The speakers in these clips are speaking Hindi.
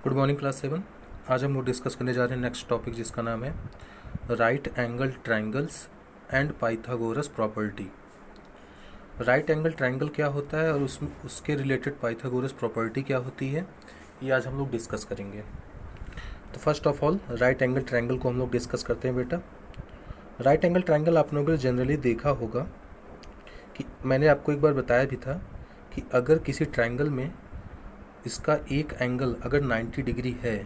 Good morning class 7। आज हम लोग डिस्कस करने जा रहे हैं नेक्स्ट टॉपिक जिसका नाम है right angle triangles and Pythagoras property. Right angle triangle क्या होता है और उसके रिलेटेड पाइथागोरस प्रॉपर्टी क्या होती है, ये आज हम लोग डिस्कस करेंगे। तो first of all right angle triangle को हम लोग डिस्कस करते हैं बेटा। राइट एंगल ट्रायंगल आप लोगों ने जनरली देखा होगा कि मैंने आपको एक बार बताया भी था कि अगर किसी ट्रायंगल में इसका एक एंगल अगर 90 डिग्री है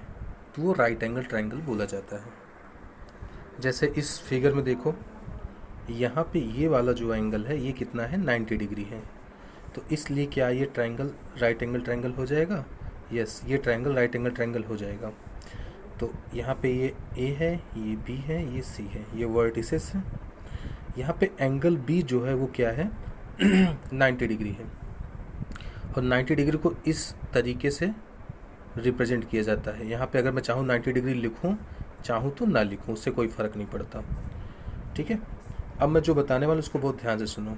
तो वो राइट एंगल ट्रायंगल बोला जाता है। जैसे इस फिगर में देखो, यहाँ पे ये वाला जो एंगल है ये कितना है, 90 डिग्री है। तो इसलिए क्या ये ट्रायंगल राइट एंगल ट्रायंगल हो जाएगा? यस, ये ट्रायंगल राइट एंगल ट्रायंगल हो जाएगा। तो यहाँ पे ये ए है, ये बी है, ये सी है, ये वर्टिसेस है। यहाँ पे एंगल बी जो है वो क्या है 90 डिग्री है और 90 डिग्री को इस तरीके से रिप्रेजेंट किया जाता है। यहाँ पे अगर मैं चाहूँ 90 डिग्री लिखूँ, चाहूँ तो ना लिखूँ, उससे कोई फ़र्क नहीं पड़ता। ठीक है, अब मैं जो बताने वाला उसको बहुत ध्यान से सुनो।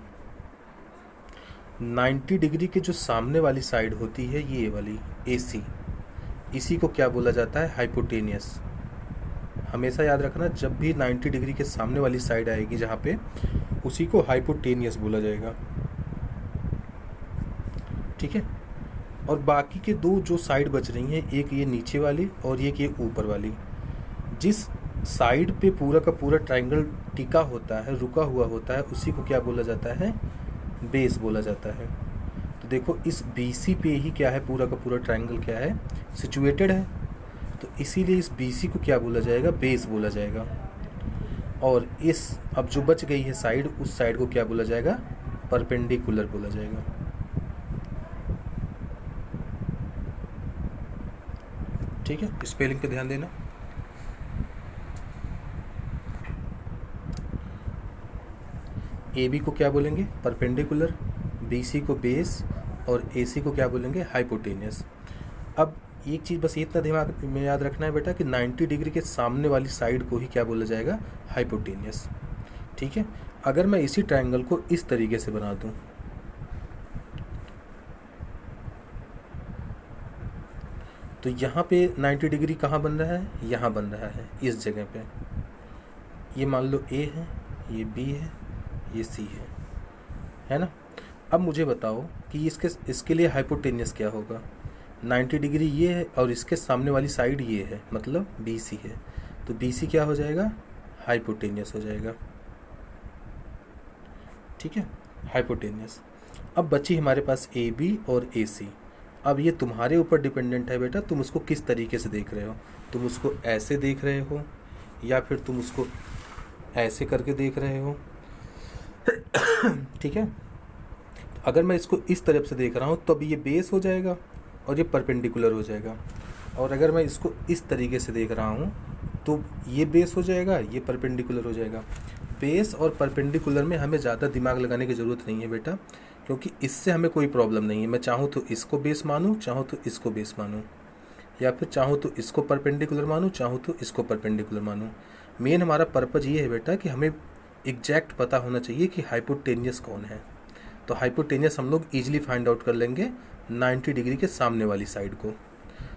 90 डिग्री के जो सामने वाली साइड होती है ये वाली AC, इसी को क्या बोला जाता है, हाइपोटेनियस। हमेशा याद रखना, जब भी 90 डिग्री के सामने वाली साइड आएगी जहाँ पे, उसी को हाइपोटेनियस बोला जाएगा। ठीक है, और बाकी के दो जो साइड बच रही हैं, एक ये नीचे वाली और एक ये ऊपर वाली, जिस साइड पे पूरा का पूरा ट्रायंगल टिका होता है, रुका हुआ होता है, उसी को क्या बोला जाता है, बेस बोला जाता है। तो देखो इस BC पे ही क्या है, पूरा का पूरा ट्रायंगल क्या है, सिचुएटेड है। तो इसीलिए इस BC को क्या बोला जाएगा, बेस बोला जाएगा। और इस अब जो बच गई है साइड, उस साइड को क्या बोला जाएगा, परपेंडिकुलर बोला जाएगा। ठीक है, स्पेलिंग पे ध्यान देना। AB को क्या बोलेंगे, परपेंडिकुलर, BC को बेस और AC को क्या बोलेंगे, हाइपोटेनियस। अब एक चीज़ बस इतना दिमाग में याद रखना है बेटा कि 90 डिग्री के सामने वाली साइड को ही क्या बोला जाएगा, हाइपोटेनियस। ठीक है, अगर मैं इसी ट्रायंगल को इस तरीके से बना दूं, तो यहाँ पे 90 डिग्री कहाँ बन रहा है, यहाँ बन रहा है, इस जगह पे। ये मान लो A है, ये B है, ये C है ना। अब मुझे बताओ कि इसके लिए हाइपोटेनियस क्या होगा। 90 डिग्री ये है और इसके सामने वाली साइड ये है, मतलब BC है। तो BC क्या हो जाएगा, हाइपोटेनियस हो जाएगा। ठीक है, हाइपोटेनियस। अब बची हमारे पास AB और AC। अब ये तुम्हारे ऊपर डिपेंडेंट है बेटा, तुम उसको किस तरीके से देख रहे हो। तुम उसको ऐसे देख रहे हो या फिर तुम उसको ऐसे करके देख रहे हो। ठीक है, अगर मैं इसको इस तरफ से देख रहा हूँ तब ये बेस हो जाएगा और ये परपेंडिकुलर हो जाएगा। और अगर मैं इसको इस तरीके से देख रहा हूँ तो ये बेस हो जाएगा, ये परपेंडिकुलर हो जाएगा। बेस और परपेंडिकुलर में हमें ज़्यादा दिमाग लगाने की ज़रूरत नहीं है बेटा, क्योंकि इससे हमें कोई प्रॉब्लम नहीं है। मैं चाहूँ तो इसको बेस मानूँ, चाहूँ तो इसको बेस मानूँ, या फिर चाहूँ तो इसको परपेंडिकुलर मानूँ, चाहूँ तो इसको परपेंडिकुलर मानूँ। मेन हमारा पर्पज़ ये है बेटा कि हमें एग्जैक्ट पता होना चाहिए कि हाइपोटेनियस कौन है। तो हाइपोटेनियस हम लोग ईजिली फाइंड आउट कर लेंगे 90 डिग्री के सामने वाली साइड को।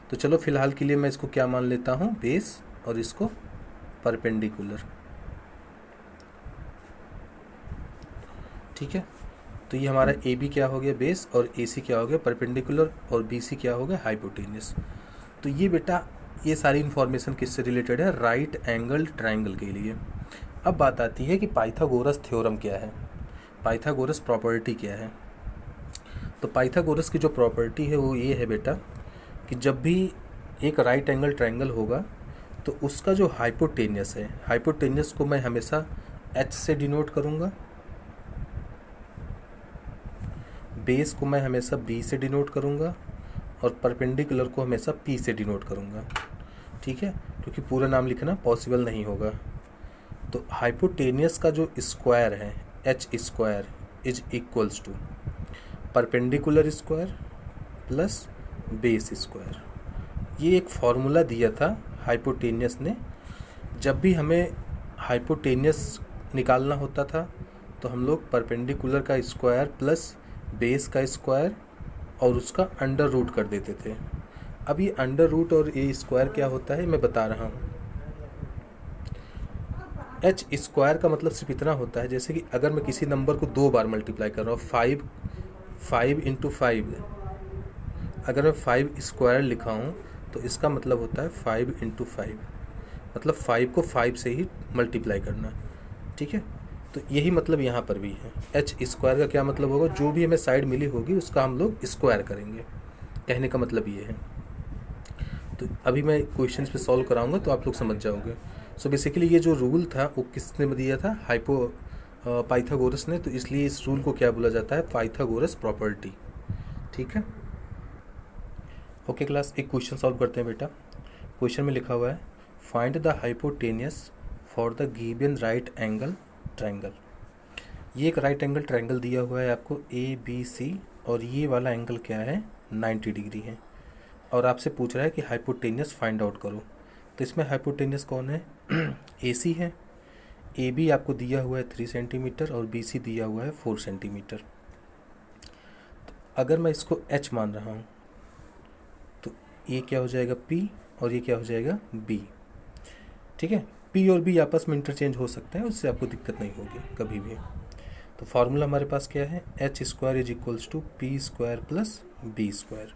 तो चलो फिलहाल के लिए मैं इसको क्या मान लेता हूँ, बेस, और इसको परपेंडिकुलर। ठीक है, तो ये हमारा AB क्या हो गया, बेस, और AC क्या हो गया, परपेंडिकुलर, और BC क्या हो गया, हाइपोटेनियस। तो ये बेटा ये सारी इन्फॉर्मेशन किससे रिलेटेड है, राइट एंगल ट्रायंगल के लिए। अब बात आती है कि पाइथागोरस थ्योरम क्या है, पाइथागोरस प्रॉपर्टी क्या है। तो पाइथागोरस की जो प्रॉपर्टी है वो ये है बेटा कि जब भी एक राइट एंगल ट्रायंगल होगा तो उसका जो हाइपोटेनियस है, हाइपोटेनियस को मैं हमेशा H से डिनोट करूँगा, बेस को मैं हमेशा B से डिनोट करूँगा और परपेंडिकुलर को हमेशा P से डिनोट करूँगा। ठीक है, क्योंकि पूरा नाम लिखना पॉसिबल नहीं होगा। तो हाइपोटेनियस का जो स्क्वायर है, H square is equals to perpendicular square plus base square. ये एक फॉर्मूला दिया था हाइपोटेनियस ने। जब भी हमें हाइपोटेनियस निकालना होता था तो हम लोग परपेंडिकुलर का स्क्वायर प्लस बेस का स्क्वायर और उसका अंडर रूट कर देते थे। अब ये अंडर रूट और ए स्क्वायर क्या होता है मैं बता रहा हूँ। एच स्क्वायर का मतलब सिर्फ इतना होता है, जैसे कि अगर मैं किसी नंबर को 2 बार मल्टीप्लाई कर रहा हूँ, 5 इंटू 5, अगर मैं 5 स्क्वायर लिखा हूँ तो इसका मतलब होता है 5 इंटू 5, मतलब 5 को 5 से ही मल्टीप्लाई करना। ठीक है, तो यही मतलब यहाँ पर भी है। एच स्क्वायर का क्या मतलब होगा, जो भी हमें साइड मिली होगी उसका हम लोग स्क्वायर करेंगे, कहने का मतलब ये है। तो अभी मैं क्वेश्चंस पे सॉल्व कराऊंगा तो आप लोग समझ जाओगे। सो बेसिकली ये जो रूल था वो किसने दिया था, पाइथागोरस ने, तो इसलिए इस रूल को क्या बोला जाता है, पाइथागोरस प्रॉपर्टी। ठीक है, ओके क्लास, एक क्वेश्चन सॉल्व करते हैं बेटा। क्वेश्चन में लिखा हुआ है find the hypotenuse for the given right angle triangle. ये एक राइट एंगल ट्रायंगल दिया हुआ है आपको ABC, और ये वाला एंगल क्या है 90 डिग्री है, और आपसे पूछ रहा है कि हाइपोटेनियस फाइंड आउट करो। तो इसमें हाइपोटेनियस कौन है AC है, AB आपको दिया हुआ है 3 सेंटीमीटर और BC दिया हुआ है 4 सेंटीमीटर। तो अगर मैं इसको H मान रहा हूँ तो ये क्या हो जाएगा P और ये क्या हो जाएगा B। ठीक है, P और B आपस में इंटरचेंज हो सकते हैं, उससे आपको दिक्कत नहीं होगी कभी भी। तो फार्मूला हमारे पास क्या है, H square is equals to P square plus B square.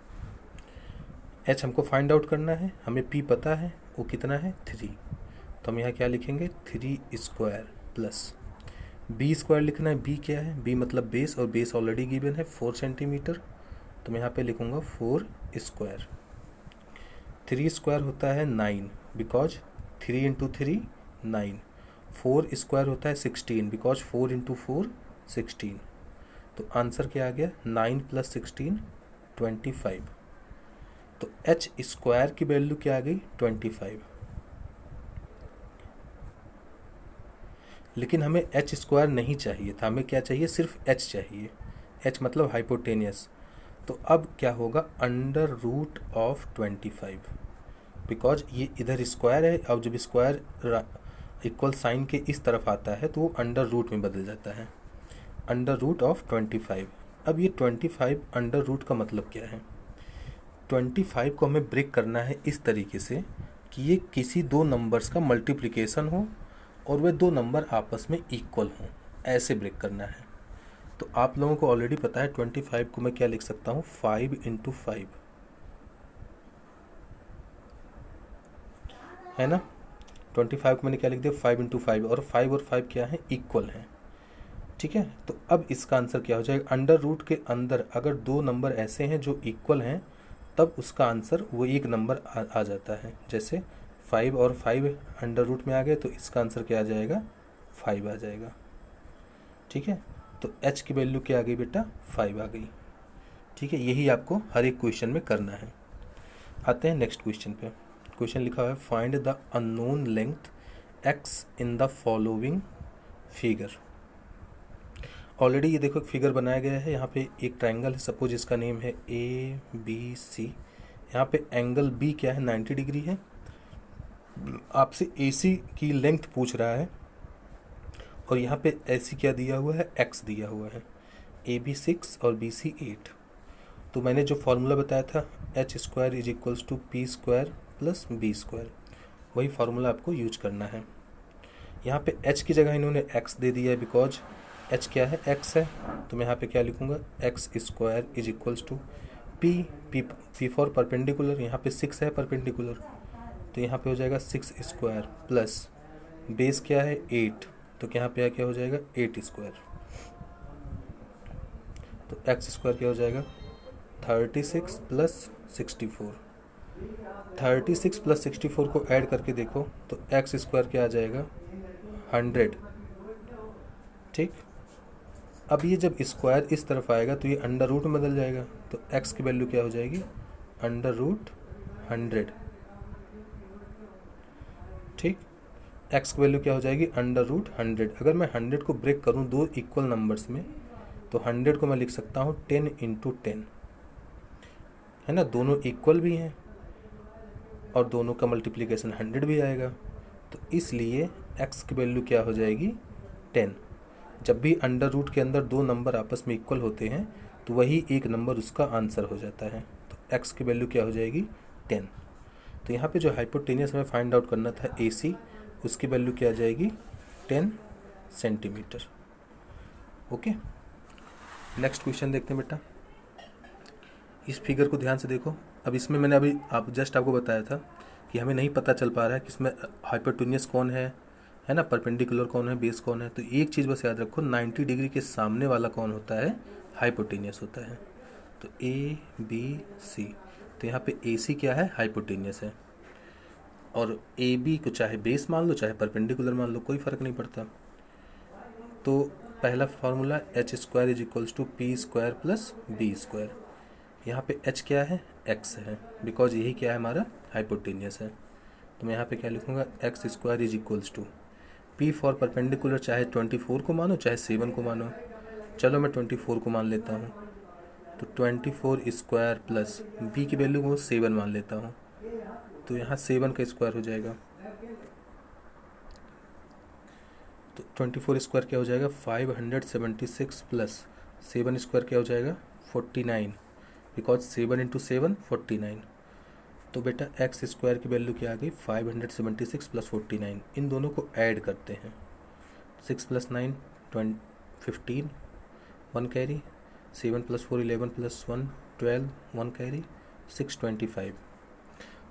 H हमको फाइंड आउट करना है, हमें P पता है वो कितना है 3, तो हम यहाँ क्या लिखेंगे 3 स्क्वायर प्लस B स्क्वायर लिखना है। B क्या है, B मतलब बेस, और बेस ऑलरेडी गिवन है 4 सेंटीमीटर, तो मैं यहाँ पे लिखूँगा 4 स्क्वायर। 3 स्क्वायर होता है 9, बिकॉज 3 इंटू 3 9। 4 स्क्वायर होता है 16, बिकॉज 4 इंटू 4 16। तो आंसर क्या आ गया 9 प्लस 16 25। तो H स्क्वायर की वैल्यू क्या आ गई 25। लेकिन हमें H स्क्वायर नहीं चाहिए था, हमें क्या चाहिए, सिर्फ H चाहिए। H मतलब हाइपोटेनियस। तो अब क्या होगा अंडर रूट ऑफ 25, बिकॉज ये इधर स्क्वायर है, अब जब स्क्वायर इक्वल साइन के इस तरफ आता है तो वो अंडर रूट में बदल जाता है, अंडर रूट ऑफ 25। अब ये 25 अंडर रूट का मतलब क्या है, 25 को हमें ब्रेक करना है इस तरीके से कि ये किसी दो नंबर्स का मल्टीप्लिकेशन हो और वे दो नंबर आपस में इक्वल हों, ऐसे ब्रेक करना है। तो आप लोगों को ऑलरेडी पता है 25 को मैं क्या लिख सकता हूँ 5 इंटू 5, है ना। 25 को मैंने क्या लिख दिया 5 इंटू 5, और 5 और 5 क्या है इक्वल हैं। ठीक है, तो अब इसका आंसर क्या हो जाएगा, अंडर रूट के अंदर अगर दो नंबर ऐसे हैं जो इक्वल हैं तब उसका आंसर वो एक नंबर आ जाता है। जैसे 5 और 5 अंडर रूट में आ गए तो इसका आंसर क्या आ जाएगा 5 आ जाएगा। ठीक है, तो H की वैल्यू क्या आ गई बेटा 5 आ गई। ठीक है, यही आपको हर एक क्वेश्चन में करना है। आते हैं नेक्स्ट क्वेश्चन पे। क्वेश्चन लिखा हुआ है find the unknown length x in the following figure. Already ये देखो एक फिगर बनाया गया है, यहाँ पे एक ट्रायंगल है, सपोज इसका नेम है ABC। यहाँ पे एंगल B क्या है 90 डिग्री है। आपसे AC की लेंथ पूछ रहा है, और यहाँ पे AC क्या दिया हुआ है x दिया हुआ है, AB 6 और BC 8। तो मैंने जो फॉर्मूला बताया था H square is equals to P square plus B square, वही फार्मूला आपको यूज करना है। यहाँ पे H की जगह इन्होंने x दे दिया है, बिकॉज H क्या है x है, तो मैं यहाँ पे क्या लिखूँगा x square is equals to P for perpendicular, यहाँ पे 6 है परपेंडिकुलर, तो यहाँ पे हो जाएगा 6 स्क्वायर प्लस बेस क्या है 8, तो यहाँ पे क्या हो जाएगा 8 स्क्वायर। तो x स्क्वायर क्या हो जाएगा 36 प्लस 64। 36 प्लस 64 को ऐड करके देखो तो x स्क्वायर क्या आ जाएगा 100। ठीक, अब ये जब स्क्वायर इस तरफ आएगा तो ये अंडर रूट में बदल जाएगा, तो x की वैल्यू क्या हो जाएगी अंडर रूट 100। ठीक, x की वैल्यू क्या हो जाएगी अंडर रूट 100। अगर मैं 100 को ब्रेक करूं दो इक्वल नंबर्स में तो 100 को मैं लिख सकता हूं 10 इंटू 10, है ना, दोनों इक्वल भी हैं और दोनों का मल्टीप्लिकेशन 100 भी आएगा, तो इसलिए x की वैल्यू क्या हो जाएगी 10। जब भी अंडर रूट के अंदर दो नंबर आपस में इक्वल होते हैं तो वही एक नंबर उसका आंसर हो जाता है, तो x की वैल्यू क्या हो जाएगी 10। तो यहाँ पे जो हाइपोटेनियस हमें फाइंड आउट करना था AC, उसकी वैल्यू क्या आ जाएगी 10 सेंटीमीटर। ओके, नेक्स्ट क्वेश्चन देखते हैं बेटा। इस फिगर को ध्यान से देखो। अब इसमें मैंने अभी आपको बताया था कि हमें नहीं पता चल पा रहा है कि इसमें हाइपोटेनियस कौन है ना, परपेंडिकुलर कौन है, बेस कौन है। तो एक चीज़ बस याद रखो, 90 डिग्री के सामने वाला कौन होता है, हाइपोटेनियस होता है। तो ABC, तो यहाँ पे AC क्या है, हाइपोटेनियस है, और AB को चाहे बेस मान लो चाहे परपेंडिकुलर मान लो, कोई फ़र्क नहीं पड़ता। तो पहला फार्मूला h² = p² + b²। यहाँ पे h क्या है, x है, बिकॉज यही क्या है, हमारा हाइपोटेनियस है। तो मैं यहाँ पे क्या लिखूँगा, x² = p फॉर परपेंडिकुलर, चाहे 24 को मानो चाहे 7 को मानो। चलो मैं 24 को मान लेता हूँ, तो 24² प्लस b की वैल्यू को 7 मान लेता हूँ, तो यहाँ 7 का स्क्वायर हो जाएगा। तो 24 स्क्वायर क्या हो जाएगा, 576 प्लस 7 स्क्वायर क्या हो जाएगा, 49, बिकॉज 7 × 7 49। तो बेटा x² की वैल्यू क्या आ गई, 576 + 49। इन दोनों को ऐड करते हैं, 6 + 9 15, 1 कैरी, 7 + 4 11 + 1 12, 1 कैरी, 625।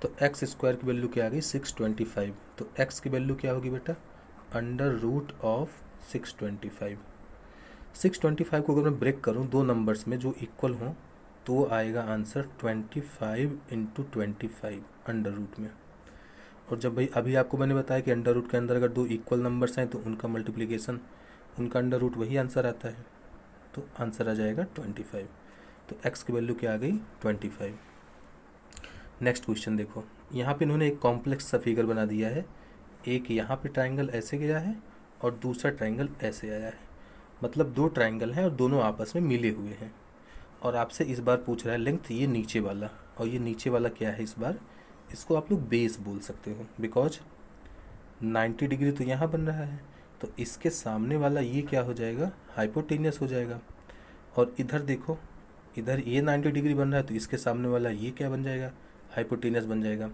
तो x² की वैल्यू क्या आ गई, 625। तो x की वैल्यू क्या होगी बेटा, √625। 625 को अगर मैं ब्रेक करूँ दो नंबर्स में जो इक्वल हों, तो आएगा आंसर 25 × 25 अंडर रूट में। और जब भाई अभी आपको मैंने बताया कि अंडर रूट के अंदर अगर दो इक्वल नंबर्स हैं तो उनका मल्टीप्लिकेशन, उनका अंडर रूट वही आंसर आता है, तो आंसर आ जाएगा 25। तो x की वैल्यू क्या आ गई, 25। नेक्स्ट क्वेश्चन देखो, यहाँ पे इन्होंने एक कॉम्प्लेक्स सा फिगर बना दिया है। एक यहाँ पे ट्राइंगल ऐसे गया है और दूसरा ट्राइंगल ऐसे आया है, मतलब दो ट्राइंगल हैं और दोनों आपस में मिले हुए हैं। और आपसे इस बार पूछ रहा है लेंथ ये नीचे वाला, और ये नीचे वाला क्या है, इस बार इसको आप लोग बेस बोल सकते हो, बिकॉज 90 डिग्री तो यहाँ बन रहा है, तो इसके सामने वाला ये क्या हो जाएगा, हाइपोटेनियस हो जाएगा। और इधर देखो, इधर ये 90 डिग्री बन रहा है, तो इसके सामने वाला ये क्या बन जाएगा, हाइपोटेनियस बन जाएगा।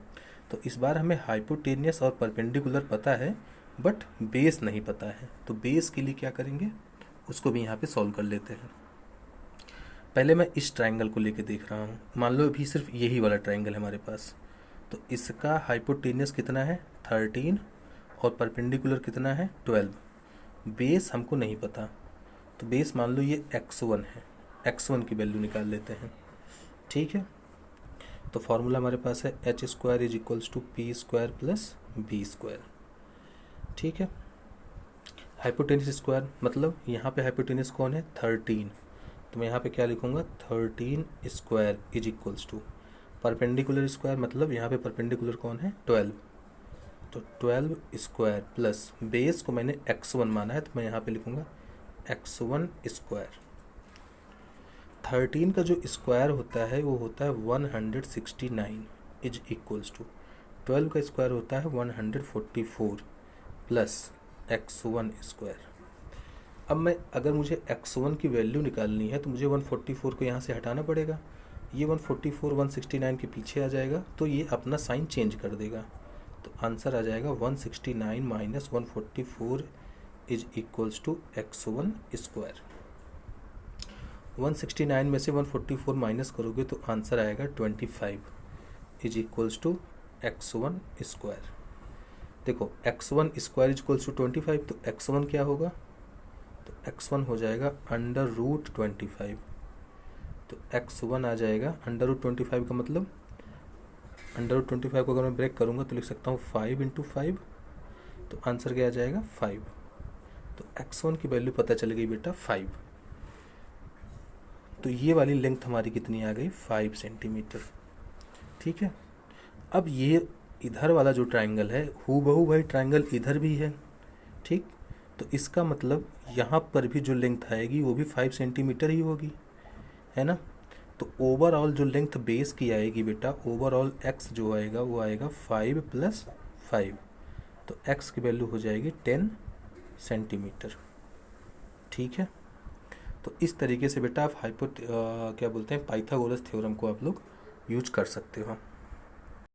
तो इस बार हमें हाइपोटेनियस और परपेंडिकुलर पता है, बट बेस नहीं पता है। तो बेस के लिए क्या करेंगे, उसको भी यहाँ पे सॉल्व कर लेते हैं। पहले मैं इस ट्राइंगल को लेके देख रहा हूँ, मान लो अभी सिर्फ यही वाला ट्राइंगल है हमारे पास। तो इसका हाइपोटेनियस कितना है, 13, और परपेंडिकुलर कितना है, 12। बेस हमको नहीं पता, तो बेस मान लो ये x1 है, x1 की वैल्यू निकाल लेते हैं। ठीक है, तो फॉर्मूला हमारे पास है h² = p² + b²। ठीक है, हाइपोटेनियस स्क्वायर मतलब यहाँ पे हाइपोटेनियस कौन है, 13। तो मैं यहाँ पे क्या लिखूँगा, 13² = परपेंडिकुलर स्क्वायर, मतलब यहाँ पे परपेंडिकुलर कौन है, 12। तो 12² प्लस बेस को मैंने x1 माना है, तो मैं यहाँ पे लिखूँगा x1²। 13 का जो स्क्वायर होता है वो होता है 169 = 12 का स्क्वायर होता है 144 प्लस x1²। अब मैं अगर मुझे x1 की वैल्यू निकालनी है तो मुझे 144 को यहाँ से हटाना पड़ेगा। ये 144 169 के पीछे आ जाएगा, तो ये अपना साइन चेंज कर देगा। तो आंसर आ जाएगा 169 - 144 = x1²। 169 में से 144 माइनस करोगे तो आंसर आएगा 25 = x1²। देखो x1² = 25, तो x1 क्या होगा, तो x1 हो जाएगा √25। तो x1 आ जाएगा √25 का मतलब √25 को अगर मैं ब्रेक करूँगा तो लिख सकता हूँ 5 × 5, तो आंसर क्या आ जाएगा 5। तो x1 की वैल्यू पता चल गई बेटा 5। तो ये वाली लेंथ हमारी कितनी आ गई, 5 सेंटीमीटर। ठीक है, अब ये इधर वाला जो ट्राइंगल है हूबहू वही ट्राइंगल इधर भी है। ठीक, तो इसका मतलब यहाँ पर भी जो लेंथ आएगी वो भी 5 सेंटीमीटर ही होगी, है ना। तो ओवरऑल जो लेंथ बेस की आएगी बेटा, ओवरऑल x जो आएगा वो आएगा 5 + 5। तो x की वैल्यू हो जाएगी 10 सेंटीमीटर। ठीक है, तो इस तरीके से बेटा आप क्या बोलते हैं, पाइथागोरस थ्योरम को आप लोग यूज कर सकते हो।